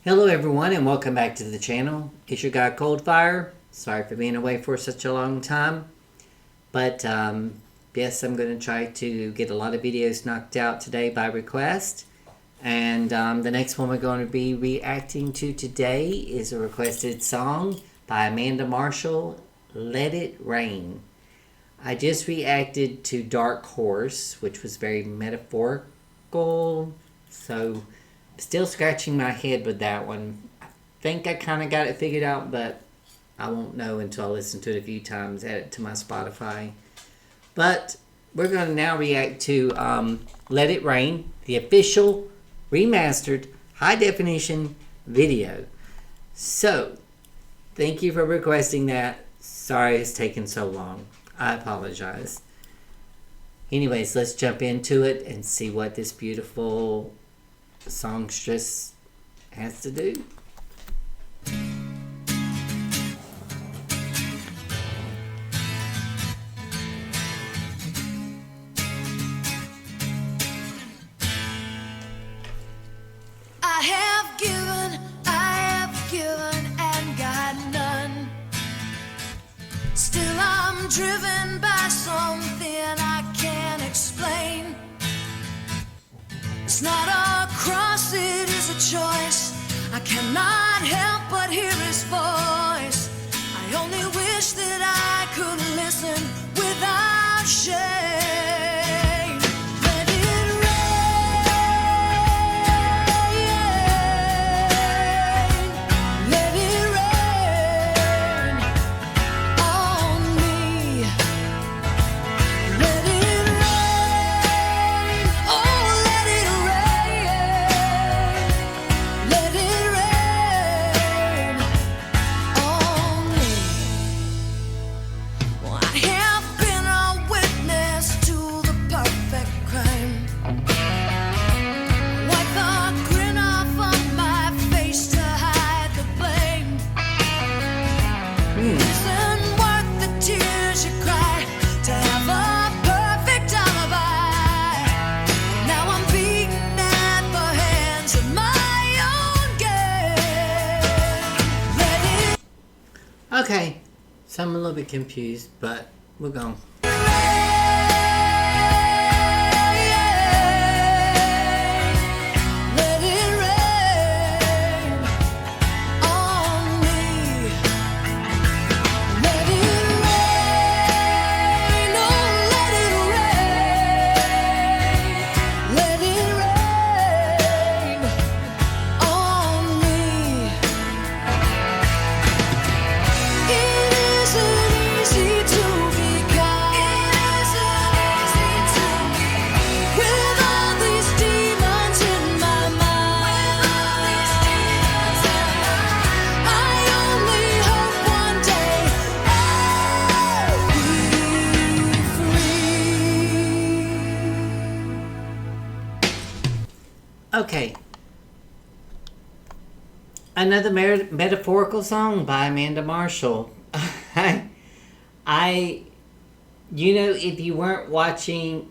Hello everyone and welcome back to the channel. It's your guy Coldfire. Sorry for being away for such a long time. But yes, I'm going to try to get a lot of videos knocked out today by request. And the next one we're going to be reacting to today is a requested song by Amanda Marshall, Let It Rain. I just reacted to Dark Horse, which was very metaphorical. So still scratching my head with that one. I think I kind of got it figured out, but I won't know until I listen to it a few times, add it to my Spotify. But we're going to now react to Let It Rain, the official remastered high definition video. So, thank you for requesting that. Sorry it's taken so long. I apologize. Anyways, let's jump into it and see what this beautiful songstress has to do. I have given, and got none. Still I'm driven by something I can't explain. It's not a cross, it is a choice. I cannot help but hear his voice. I only wish that I could listen without shame. Let it rain. Let it rain on me. Let it rain. Oh, let it rain. Let it rain on me. Well, I have been a witness to the perfect crime. Wipe the grin off of my face to hide the blame. Isn't worth the tears you cry to have a perfect alibi. Now I'm beaten at the hands of my own game. Let it Okay, so I'm a little bit confused, but we're going. Let it rain on me. Let it rain, oh, let it rain. Let it rain on me. It isn't easy to be kind. With all these demons in my mind. I only hope one day I'll be free. Okay. Another metaphorical song by Amanda Marshall. If you weren't watching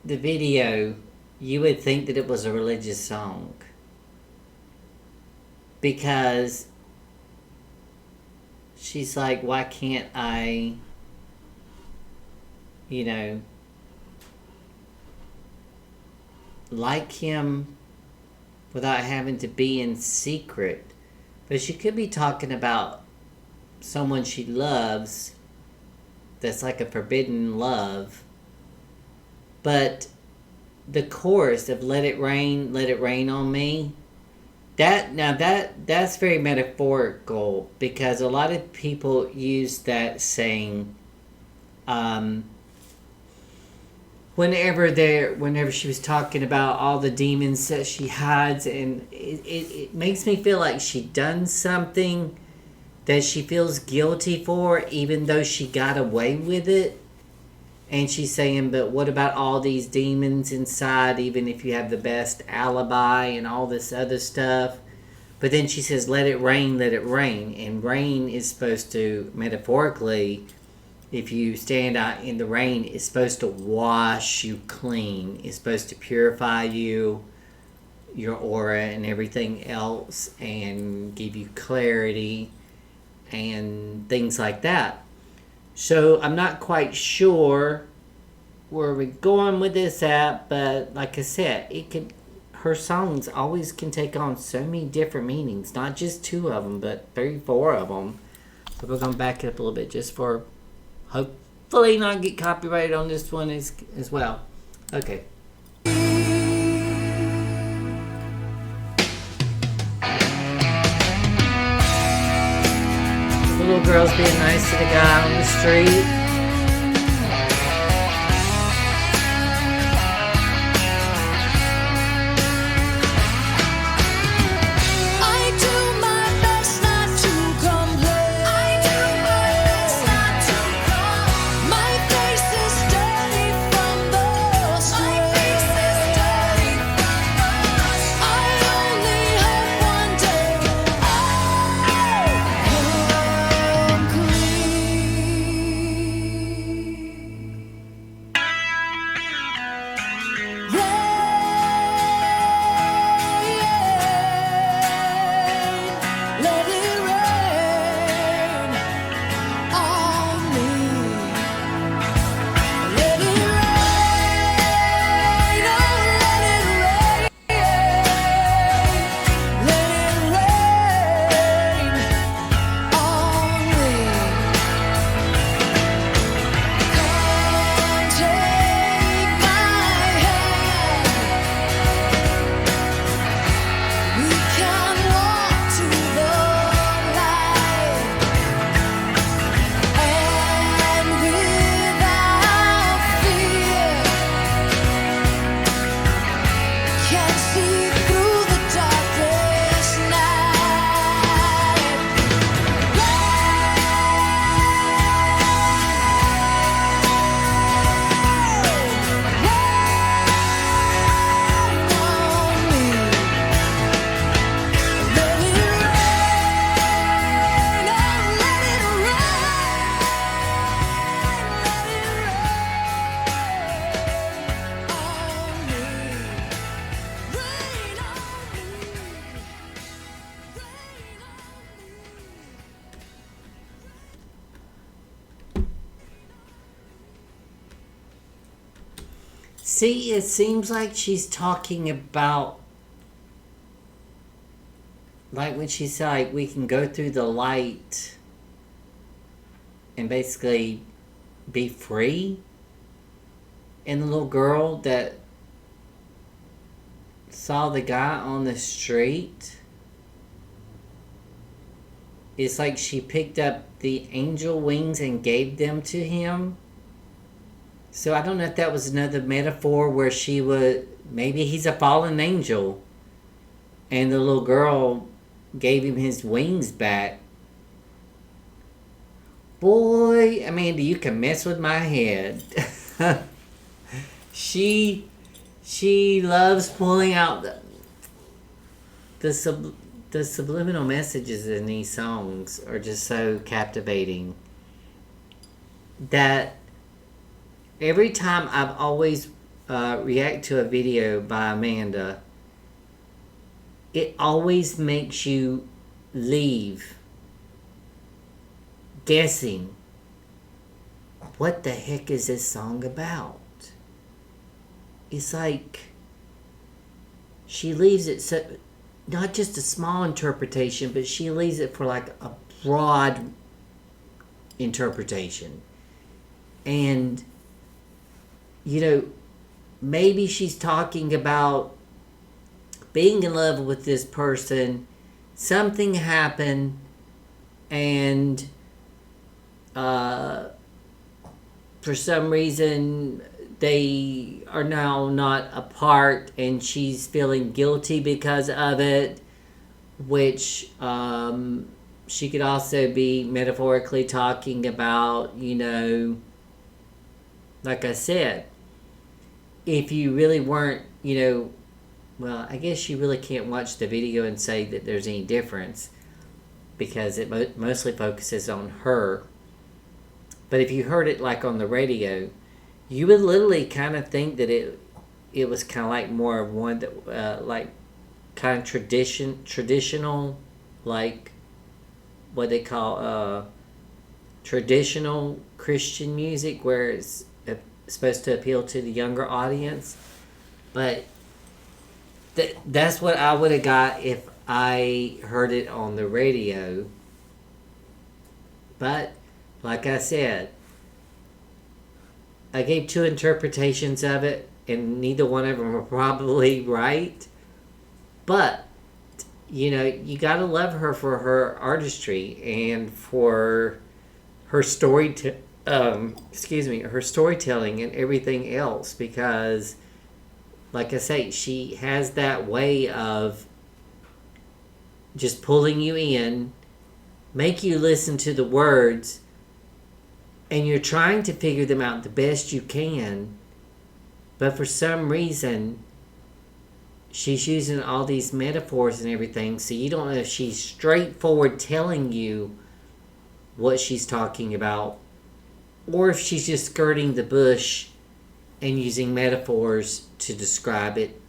the video, you would think that it was a religious song. Because she's like, why can't I, like him without having to be in secret? But she could be talking about someone she loves that's like a forbidden love. But the chorus of let it rain on me, that's very metaphorical, because a lot of people use that saying whenever she was talking about all the demons that she hides, and it makes me feel like she done something that she feels guilty for, even though she got away with it. And she's saying, but what about all these demons inside, even if you have the best alibi and all this other stuff? But then she says, let it rain, let it rain. And rain is supposed to, metaphorically, if you stand out in the rain, it's supposed to wash you clean. It's supposed to purify you. your aura and everything else and give you clarity and things like that. So I'm not quite sure where we're going with this at, but like I said, her songs always can take on so many different meanings, not just two of them, but 3, 4 of them. So we're going to back it up a little bit just for hopefully not get copyrighted on this one as well. Okay. The little girl's being nice to the guy on the street. See, it seems like she's talking about, like when she's like, we can go through the light and basically be free. And the little girl that saw the guy on the street, it's like she picked up the angel wings and gave them to him. So I don't know if that was another metaphor where she would, maybe he's a fallen angel and the little girl gave him his wings back. Boy, Amanda, you can mess with my head. She loves pulling out the subliminal messages in these songs are just so captivating that every time I've always react to a video by Amanda, it always makes you leave guessing, what the heck is this song about? It's like she leaves it so, not just a small interpretation, but she leaves it for like a broad interpretation. And you know, maybe she's talking about being in love with this person, something happened, and for some reason they are now not apart and she's feeling guilty because of it, which she could also be metaphorically talking about, you know, like I said, if you really weren't, you know, well, I guess you really can't watch the video and say that there's any difference because it mostly focuses on her. But if you heard it like on the radio, you would literally kind of think that it was kind of like more of one that like kind of traditional, like what they call traditional Christian music, where it's supposed to appeal to the younger audience. But that's what I would have got if I heard it on the radio. But like I said, I gave two interpretations of it, and neither one of them are probably right. But you gotta love her for her artistry and for her her storytelling and everything else, because like I say, she has that way of just pulling you in, make you listen to the words, and you're trying to figure them out the best you can, but for some reason she's using all these metaphors and everything, so you don't know if she's straightforward telling you what she's talking about, or if she's just skirting the bush and using metaphors to describe it.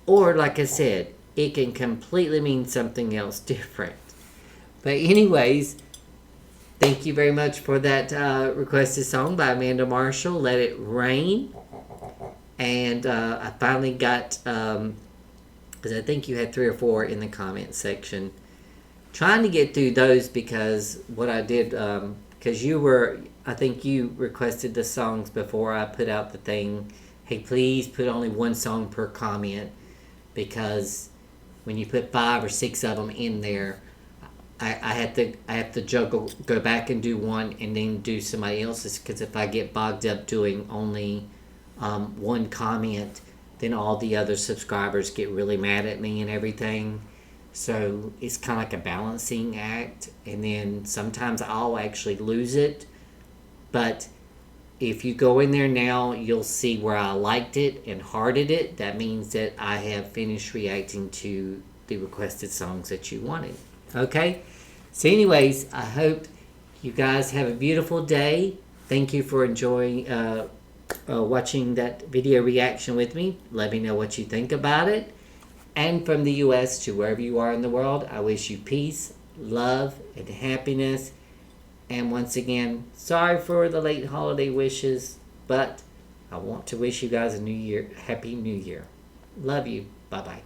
Or, like I said, it can completely mean something else different. But anyways, thank you very much for that requested song by Amanda Marshall, Let It Rain. And I finally got, because I think you had 3 or 4 in the comment section, trying to get through those, because what I did, because I think you requested the songs before I put out the thing, hey, please put only one song per comment, because when you put 5 or 6 of them in there, I have to go back and do one and then do somebody else's, because if I get bogged up doing only one comment, then all the other subscribers get really mad at me and everything. So it's kind of like a balancing act, and then sometimes I'll actually lose it. But if you go in there now, you'll see where I liked it and hearted it. That means that I have finished reacting to the requested songs that you wanted. Okay? So anyways, I hope you guys have a beautiful day. Thank you for enjoying watching that video reaction with me. Let me know what you think about it. And from the U.S. to wherever you are in the world, I wish you peace, love, and happiness. And once again, sorry for the late holiday wishes, but I want to wish you guys a happy new year. Love you. Bye-bye.